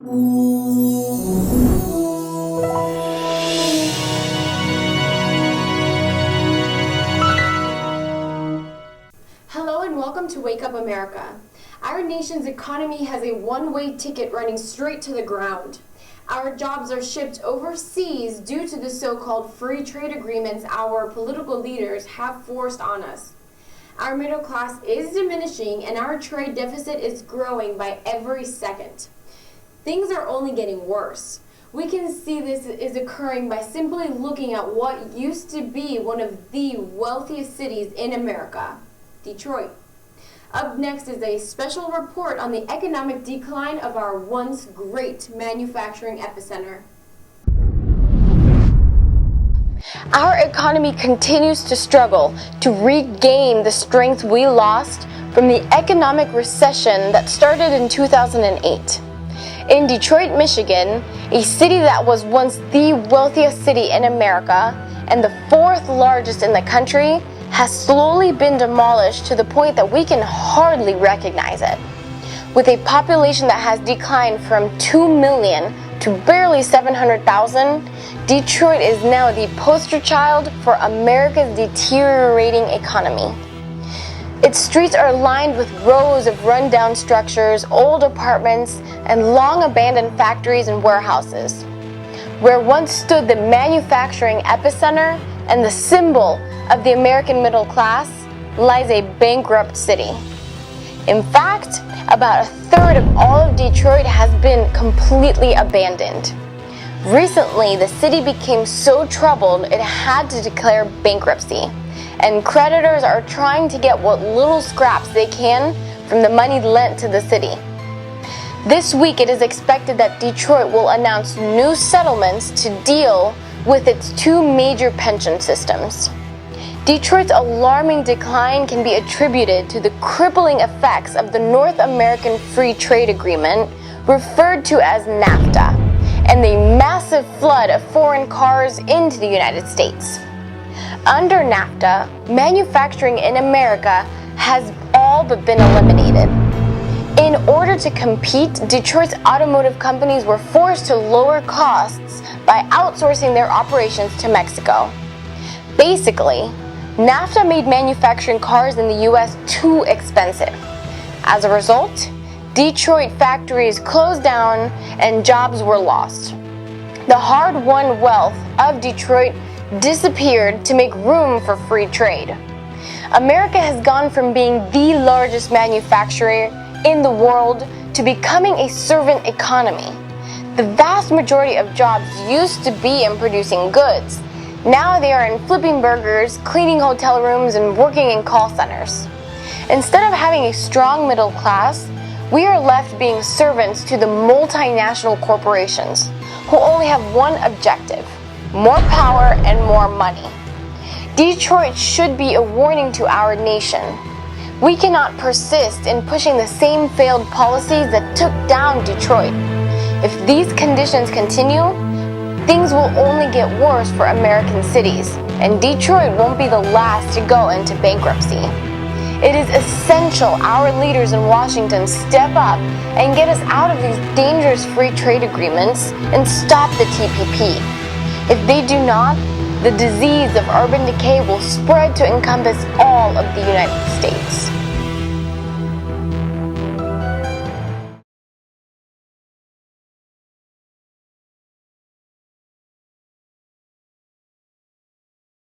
Hello and welcome to Wake Up America. Our nation's economy has a one-way ticket running straight to the ground. Our jobs are shipped overseas due to the so-called free trade agreements our political leaders have forced on us. Our middle class is diminishing and our trade deficit is growing by every second. Things are only getting worse. We can see this is occurring by simply looking at what used to be one of the wealthiest cities in America, Detroit. Up next is a special report on the economic decline of our once great manufacturing epicenter. Our economy continues to struggle to regain the strength we lost from the economic recession that started in 2008. In Detroit, Michigan, a city that was once the wealthiest city in America and the fourth largest in the country, has slowly been demolished to the point that we can hardly recognize it. With a population that has declined from 2 million to barely 700,000, Detroit is now the poster child for America's deteriorating economy. Its streets are lined with rows of rundown structures, old apartments, and long abandoned factories and warehouses. Where once stood the manufacturing epicenter and the symbol of the American middle class lies a bankrupt city. In fact, about a third of all of Detroit has been completely abandoned. Recently, the city became so troubled it had to declare bankruptcy, and creditors are trying to get what little scraps they can from the money lent to the city. This week, it is expected that Detroit will announce new settlements to deal with its two major pension systems. Detroit's alarming decline can be attributed to the crippling effects of the North American Free Trade Agreement, referred to as NAFTA, and the massive flood of foreign cars into the United States. Under NAFTA, manufacturing in America has all but been eliminated. In order to compete, Detroit's automotive companies were forced to lower costs by outsourcing their operations to Mexico. Basically, NAFTA made manufacturing cars in the U.S. too expensive. As a result, Detroit factories closed down and jobs were lost. The hard-won wealth of Detroit disappeared to make room for free trade. America has gone from being the largest manufacturer in the world to becoming a servant economy. The vast majority of jobs used to be in producing goods. Now they are in flipping burgers, cleaning hotel rooms, and working in call centers. Instead of having a strong middle class, we are left being servants to the multinational corporations who only have one objective: more power and more money. Detroit should be a warning to our nation. We cannot persist in pushing the same failed policies that took down Detroit. If these conditions continue, things will only get worse for American cities, and Detroit won't be the last to go into bankruptcy. It is essential our leaders in Washington step up and get us out of these dangerous free trade agreements and stop the TPP. If they do not, the disease of urban decay will spread to encompass all of the United States.